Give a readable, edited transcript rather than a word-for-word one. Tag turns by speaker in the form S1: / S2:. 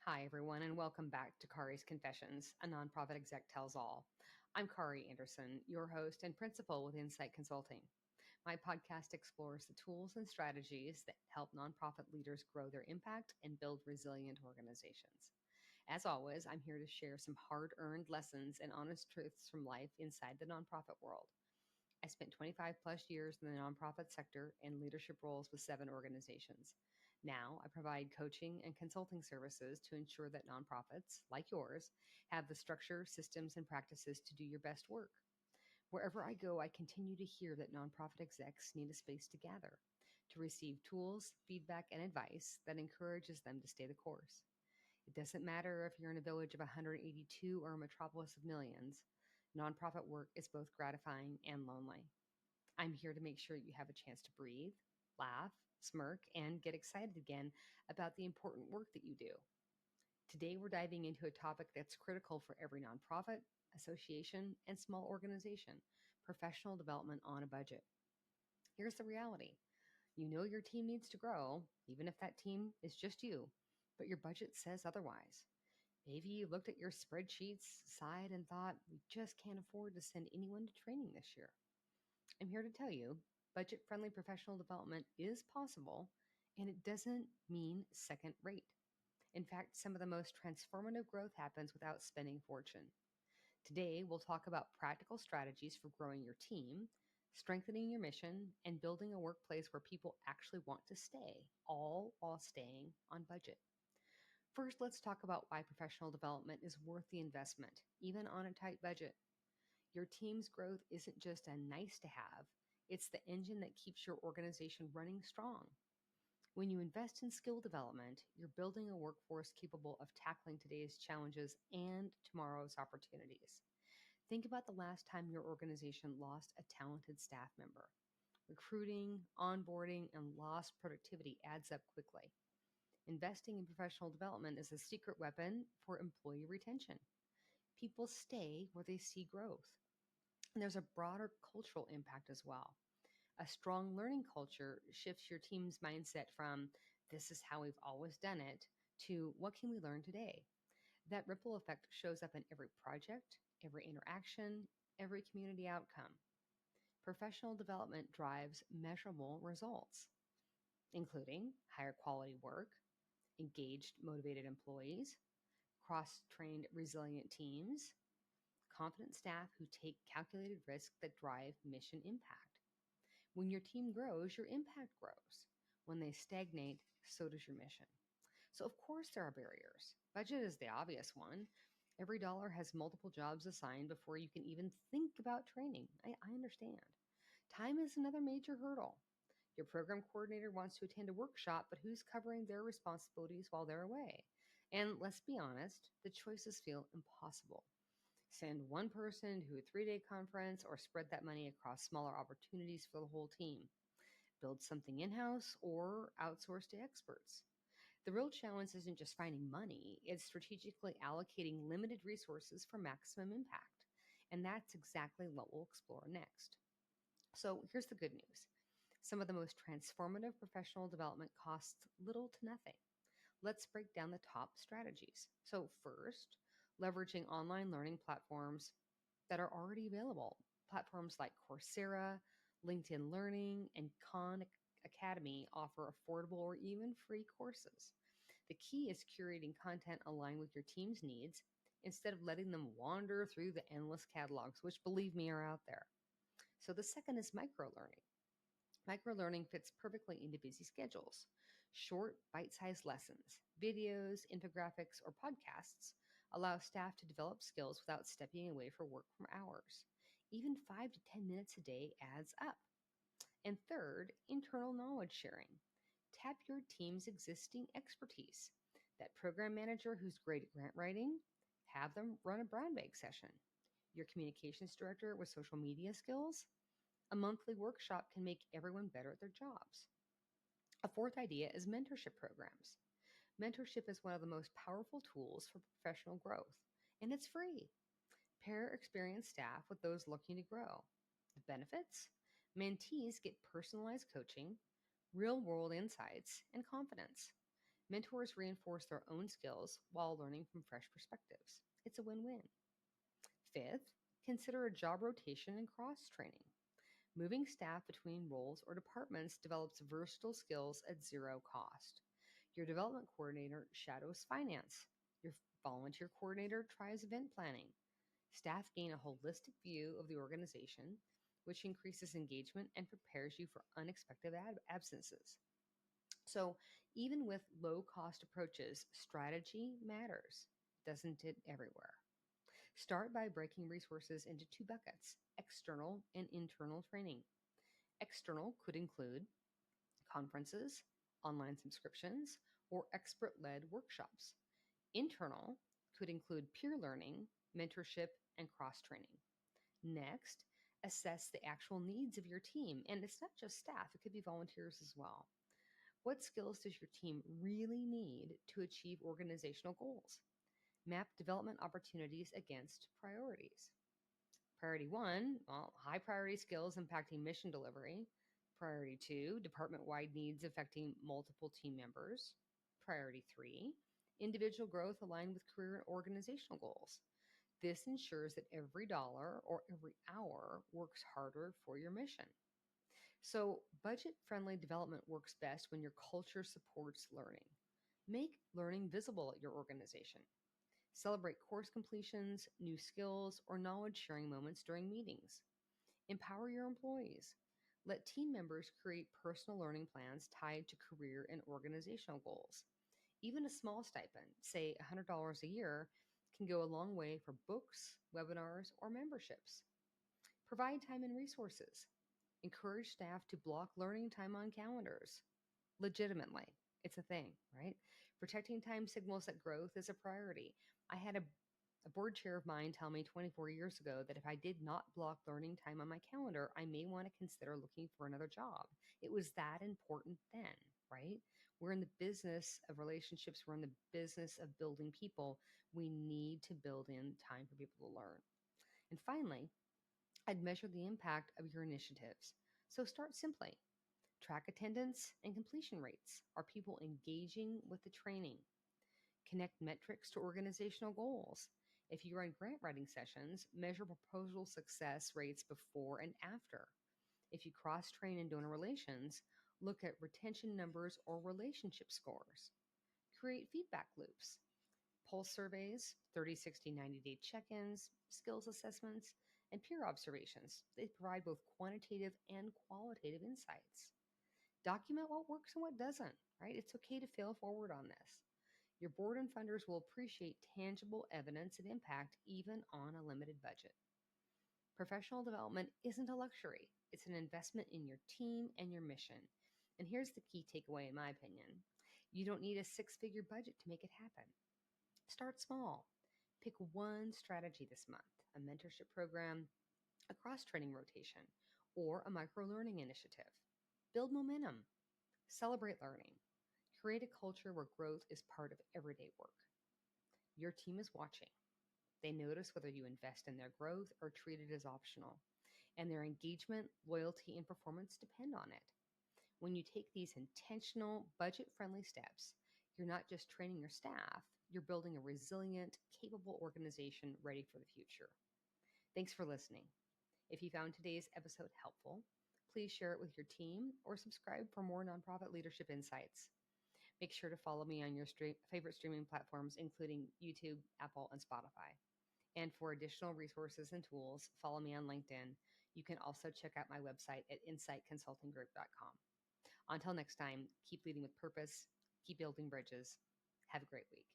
S1: Hi, everyone, and welcome back to Kari's Confessions, a nonprofit exec tells all. I'm Kari Anderson, your host and principal with Insight Consulting. My podcast explores the tools and strategies that help nonprofit leaders grow their impact and build resilient organizations. As always, I'm here to share some hard-earned lessons and honest truths from life inside the nonprofit world. I spent 25 plus years in the nonprofit sector and leadership roles with 7 organizations. Now I provide coaching and consulting services to ensure that nonprofits, like yours, have the structure, systems, and practices to do your best work. Wherever I go, I continue to hear that nonprofit execs need a space to gather, to receive tools, feedback, and advice that encourages them to stay the course. It doesn't matter if you're in a village of 182 or a metropolis of millions. Nonprofit work is both gratifying and lonely. I'm here to make sure you have a chance to breathe, laugh, smirk, and get excited again about the important work that you do. Today, we're diving into a topic that's critical for every nonprofit, association, and small organization: professional development on a budget. Here's the reality. You know your team needs to grow, even if that team is just you, but your budget says otherwise. Maybe you looked at your spreadsheets, sighed, and thought, we just can't afford to send anyone to training this year. I'm here to tell you, budget-friendly professional development is possible, and it doesn't mean second rate. In fact, some of the most transformative growth happens without spending fortune. Today, we'll talk about practical strategies for growing your team, strengthening your mission, and building a workplace where people actually want to stay, all while staying on budget. First, let's talk about why professional development is worth the investment, even on a tight budget. Your team's growth isn't just a nice to have, it's the engine that keeps your organization running strong. When you invest in skill development, you're building a workforce capable of tackling today's challenges and tomorrow's opportunities. Think about the last time your organization lost a talented staff member. Recruiting, onboarding, and lost productivity adds up quickly. Investing in professional development is a secret weapon for employee retention. People stay where they see growth. And there's a broader cultural impact as well. A strong learning culture shifts your team's mindset from this is how we've always done it to what can we learn today? That ripple effect shows up in every project, every interaction, every community outcome. Professional development drives measurable results, including higher quality work, engaged, motivated employees, cross-trained, resilient teams, confident staff who take calculated risks that drive mission impact. When your team grows, your impact grows. When they stagnate, so does your mission. So of course there are barriers. Budget is the obvious one. Every dollar has multiple jobs assigned before you can even think about training. I understand. Time is another major hurdle. Your program coordinator wants to attend a workshop, but who's covering their responsibilities while they're away? And let's be honest, the choices feel impossible. Send one person to a 3-day conference or spread that money across smaller opportunities for the whole team. Build something in-house or outsource to experts. The real challenge isn't just finding money, it's strategically allocating limited resources for maximum impact. And that's exactly what we'll explore next. So here's the good news. Some of the most transformative professional development costs little to nothing. Let's break down the top strategies. So first, leveraging online learning platforms that are already available. Platforms like Coursera, LinkedIn Learning, and Khan Academy offer affordable or even free courses. The key is curating content aligned with your team's needs instead of letting them wander through the endless catalogs, which, believe me, are out there. So the second is microlearning. Microlearning fits perfectly into busy schedules. Short, bite-sized lessons, videos, infographics, or podcasts allow staff to develop skills without stepping away for work from hours. Even 5 to 10 minutes a day adds up. And third, internal knowledge sharing. Tap your team's existing expertise. That program manager who's great at grant writing, have them run a brown bag session. Your communications director with social media skills, a monthly workshop can make everyone better at their jobs. A fourth idea is mentorship programs. Mentorship is one of the most powerful tools for professional growth, and it's free. Pair experienced staff with those looking to grow. The benefits? Mentees get personalized coaching, real-world insights, and confidence. Mentors reinforce their own skills while learning from fresh perspectives. It's a win-win. Fifth, consider a job rotation and cross training. Moving staff between roles or departments develops versatile skills at zero cost. Your development coordinator shadows finance. Your volunteer coordinator tries event planning. Staff gain a holistic view of the organization, which increases engagement and prepares you for unexpected absences. So, even with low cost approaches, strategy matters, doesn't it, everywhere? Start by breaking resources into two buckets: external and internal training. External could include conferences, online subscriptions, or expert led workshops. Internal could include peer learning, mentorship, and cross training. Next, assess the actual needs of your team. And it's not just staff, it could be volunteers as well. What skills does your team really need to achieve organizational goals? Map development opportunities against priorities. Priority one, well, high priority skills impacting mission delivery. Priority two, department wide needs affecting multiple team members. Priority three, individual growth aligned with career and organizational goals. This ensures that every dollar or every hour works harder for your mission. So, budget friendly development works best when your culture supports learning. Make learning visible at your organization. Celebrate course completions, new skills, or knowledge sharing moments during meetings. Empower your employees. Let team members create personal learning plans tied to career and organizational goals. Even a small stipend, say $100 a year, can go a long way for books, webinars, or memberships. Provide time and resources. Encourage staff to block learning time on calendars. Legitimately, it's a thing, right? Protecting time signals that growth is a priority. I had a board chair of mine tell me 24 years ago that if I did not block learning time on my calendar, I may want to consider looking for another job. It was that important then, right? We're in the business of relationships. We're in the business of building people. We need to build in time for people to learn. And finally, I'd measure the impact of your initiatives. So start simply. Track attendance and completion rates. Are people engaging with the training? Connect metrics to organizational goals. If you run grant writing sessions, measure proposal success rates before and after. If you cross train in donor relations, look at retention numbers or relationship scores. Create feedback loops. Pulse surveys, 30, 60, 90-day check-ins, skills assessments, and peer observations. They provide both quantitative and qualitative insights. Document what works and what doesn't, right? It's okay to fail forward on this. Your board and funders will appreciate tangible evidence and impact even on a limited budget. Professional development isn't a luxury. It's an investment in your team and your mission. And here's the key takeaway, in my opinion. You don't need a six-figure budget to make it happen. Start small. Pick one strategy this month: a mentorship program, a cross-training rotation, or a micro-learning initiative. Build momentum. Celebrate learning. Create a culture where growth is part of everyday work. Your team is watching. They notice whether you invest in their growth or treat it as optional, and their engagement, loyalty, and performance depend on it. When you take these intentional, budget-friendly steps, you're not just training your staff, you're building a resilient, capable organization ready for the future. Thanks for listening. If you found today's episode helpful, please share it with your team or subscribe for more nonprofit leadership insights. Make sure to follow me on your favorite streaming platforms, including YouTube, Apple, and Spotify. And for additional resources and tools, follow me on LinkedIn. You can also check out my website at insightconsultinggroup.com. Until next time, keep leading with purpose, keep building bridges. Have a great week.